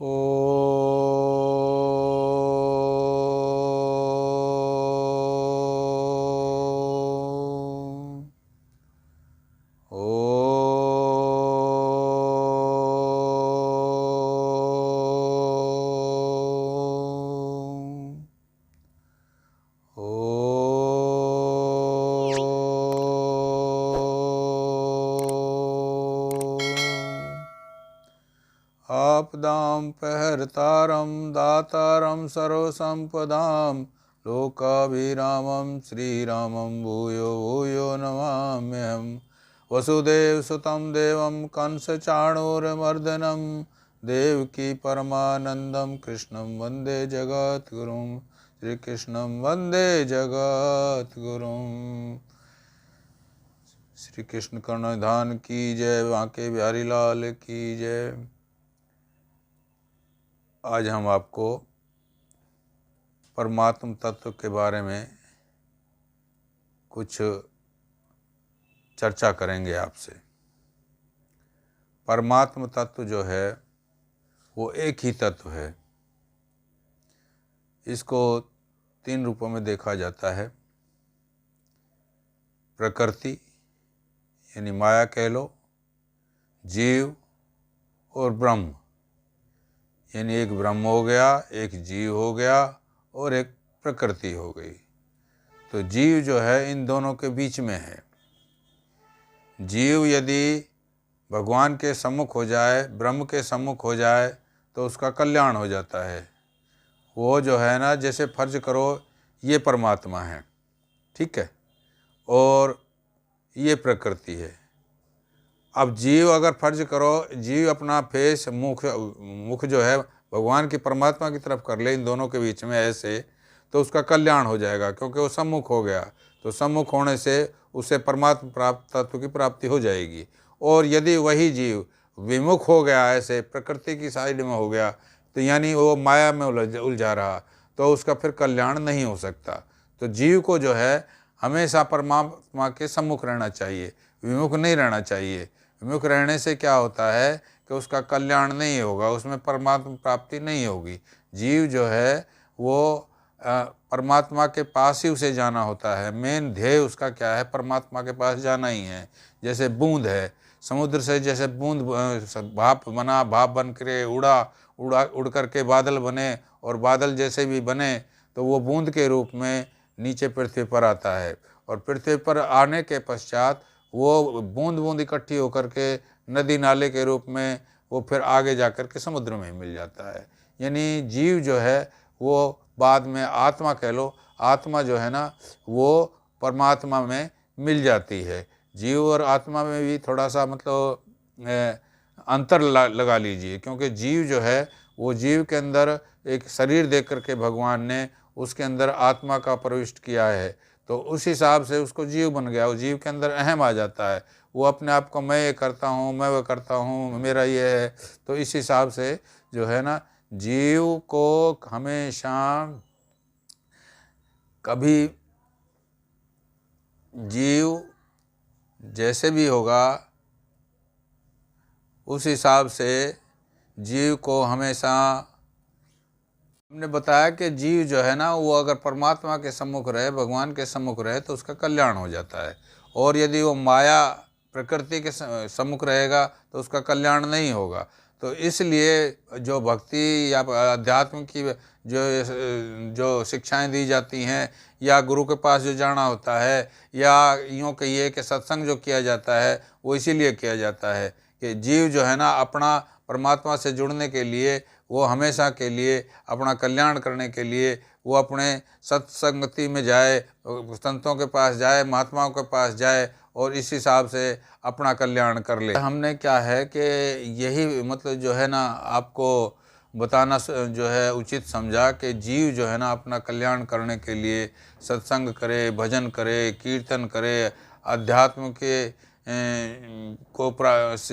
ओ आपदां प्रहर्तारं दातारं सर्वसम्पदां लोकाभिरामं श्रीरामं भूयो भूयो नमाम्यहम्। वसुदेवसुतं देवं कंसचाणूरमर्दनं देवकी परमानन्दं कृष्णं वन्दे जगद्गुरुं। श्रीकृष्णं वन्दे जगद्गुरुं। श्री कृष्ण कर्णधान की जय, बांके बिहारी लाल की जय। आज हम आपको परमात्म तत्व के बारे में कुछ चर्चा करेंगे आपसे। परमात्म तत्व जो है वो एक ही तत्व है। इसको 3 रूपों में देखा जाता है। प्रकृति यानी माया कह लो, जीव और ब्रह्म यानी एक ब्रह्म हो गया, एक जीव हो गया और एक प्रकृति हो गई। तो जीव जो है इन दोनों के बीच में है। जीव यदि भगवान के सम्मुख हो जाए, ब्रह्म के सम्मुख हो जाए तो उसका कल्याण हो जाता है। वो जो है ना, जैसे फर्ज करो ये परमात्मा है, ठीक है, और ये प्रकृति है। अब जीव अगर फर्ज करो, जीव अपना फेस मुख जो है भगवान की परमात्मा की तरफ कर ले इन दोनों के बीच में ऐसे, तो उसका कल्याण हो जाएगा, क्योंकि वो सम्मुख हो गया। तो सम्मुख होने से उसे परमात्मा तत्व की प्राप्ति हो जाएगी। और यदि वही जीव विमुख हो गया, ऐसे प्रकृति की साइड में हो गया, तो यानी वो माया में उलझा रहा, तो उसका फिर कल्याण नहीं हो सकता। तो जीव को जो है हमेशा परमात्मा के सम्मुख रहना चाहिए, विमुख नहीं रहना चाहिए। विमुख रहने से क्या होता है कि उसका कल्याण नहीं होगा, उसमें परमात्मा प्राप्ति नहीं होगी। जीव जो है वो परमात्मा के पास ही उसे जाना होता है। मेन ध्येय उसका क्या है? परमात्मा के पास जाना ही है। जैसे बूंद है, समुद्र से जैसे बूंद भाप बना, भाप बन कर उड़ करके बादल बने, और बादल जैसे भी बने तो वो बूंद के रूप में नीचे पृथ्वी पर आता है। और पृथ्वी पर आने के पश्चात वो बूंद बूंद इकट्ठी होकर के नदी नाले के रूप में वो फिर आगे जाकर के समुद्र में मिल जाता है। यानी जीव जो है वो बाद में आत्मा कह लो, आत्मा जो है ना वो परमात्मा में मिल जाती है। जीव और आत्मा में भी थोड़ा सा मतलब अंतर लगा लीजिए, क्योंकि जीव जो है वो जीव के अंदर एक शरीर देख करके भगवान ने उसके अंदर आत्मा का प्रविष्ट किया है, तो उस हिसाब से उसको जीव बन गया। वो जीव के अंदर अहम आ जाता है, वो अपने आप को मैं ये करता हूँ, मैं वो करता हूँ, मेरा ये है। तो इस हिसाब से जो है ना, जीव को हमेशा कभी जीव जैसे भी होगा उस हिसाब से जीव को हमेशा, हमने बताया कि जीव जो है ना वो अगर परमात्मा के सम्मुख रहे, भगवान के सम्मुख रहे, तो उसका कल्याण हो जाता है। और यदि वो माया प्रकृति के सम्मुख रहेगा तो उसका कल्याण नहीं होगा। तो इसलिए जो भक्ति या अध्यात्म की जो शिक्षाएं दी जाती हैं, या गुरु के पास जो जाना होता है, या यूँ कहिए कि सत्संग जो किया जाता है, वो इसीलिए किया जाता है कि जीव जो है ना अपना परमात्मा से जुड़ने के लिए, वो हमेशा के लिए अपना कल्याण करने के लिए वो अपने सत्संगति में जाए, संतों के पास जाए, महात्माओं के पास जाए, और इस हिसाब से अपना कल्याण कर ले। हमने क्या है कि यही मतलब जो है ना आपको बताना जो है उचित समझा कि जीव जो है ना अपना कल्याण करने के लिए सत्संग करे, भजन करे, कीर्तन करे, अध्यात्म के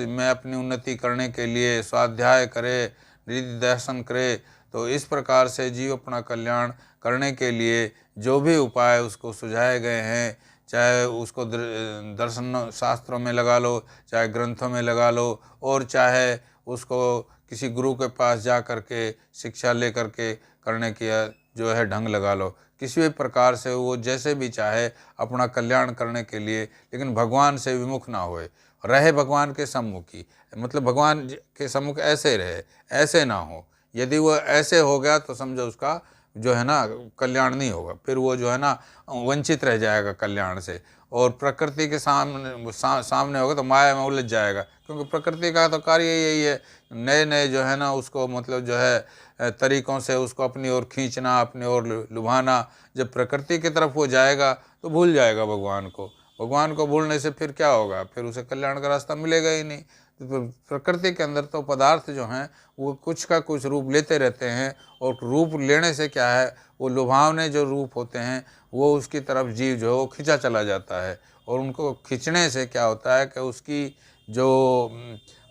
में अपनी उन्नति करने के लिए स्वाध्याय करे, रिद्धि दर्शन करे। तो इस प्रकार से जीव अपना कल्याण करने के लिए जो भी उपाय उसको सुझाए गए हैं, चाहे उसको दर्शन शास्त्रों में लगा लो, चाहे ग्रंथों में लगा लो, और चाहे उसको किसी गुरु के पास जा कर के शिक्षा ले कर के करने की जो है ढंग लगा लो, किसी भी प्रकार से वो जैसे भी चाहे अपना कल्याण करने के लिए, लेकिन भगवान से विमुख ना होए, रहे भगवान के सम्मुख ही, मतलब भगवान के सम्मुख ऐसे रहे, ऐसे ना हो। यदि वो ऐसे हो गया तो समझो उसका जो है ना कल्याण नहीं होगा, फिर वो जो है ना वंचित रह जाएगा कल्याण से, और प्रकृति के सामने होगा तो माया में उलझ जाएगा, क्योंकि प्रकृति का तो कार्य यही है, नए नए जो है ना उसको मतलब जो है तरीक़ों से उसको अपनी ओर खींचना, अपनी ओर लुभाना। जब प्रकृति की तरफ वो जाएगा तो भूल जाएगा भगवान को। भगवान को भूलने से फिर क्या होगा, फिर उसे कल्याण का रास्ता मिलेगा ही नहीं। तो प्रकृति के अंदर तो पदार्थ जो हैं वो कुछ का कुछ रूप लेते रहते हैं, और रूप लेने से क्या है, वो लुभावने जो रूप होते हैं वो उसकी तरफ जीव जो है वो खिंचा चला जाता है, और उनको खींचने से क्या होता है कि उसकी जो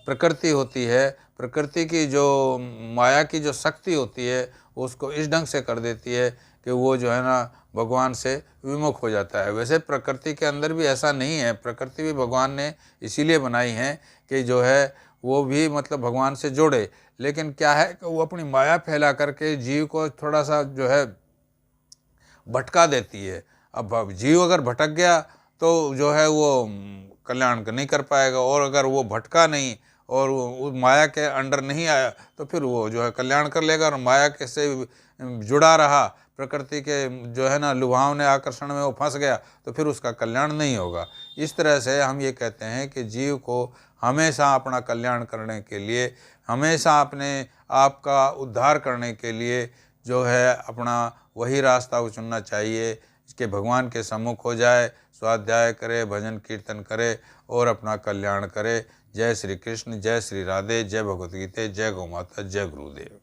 प्रकृति होती है, प्रकृति की जो माया की जो शक्ति होती है उसको इस ढंग से कर देती है कि वो जो है ना भगवान से विमुख हो जाता है। वैसे प्रकृति के अंदर भी ऐसा नहीं है, प्रकृति भी भगवान ने इसीलिए बनाई है कि जो है वो भी मतलब भगवान से जोड़े, लेकिन क्या है कि वो अपनी माया फैला करके जीव को थोड़ा सा जो है भटका देती है। अब जीव अगर भटक गया तो जो है वो कल्याण नहीं कर पाएगा, और अगर वो भटका नहीं और वो माया के अंडर नहीं आया तो फिर वो जो है कल्याण कर लेगा, और माया के से जुड़ा रहा, प्रकृति के जो है ना लुभावने आकर्षण में वो फंस गया तो फिर उसका कल्याण नहीं होगा। इस तरह से हम ये कहते हैं कि जीव को हमेशा अपना कल्याण करने के लिए, हमेशा अपने आप का उद्धार करने के लिए जो है अपना वही रास्ता वो चुनना चाहिए कि भगवान के सम्मुख हो जाए, स्वाध्याय करे, भजन कीर्तन करे और अपना कल्याण करे। जय श्री कृष्ण, जय श्री राधे, जय भगवत गीता, जय गौ माता, जय गुरुदेव।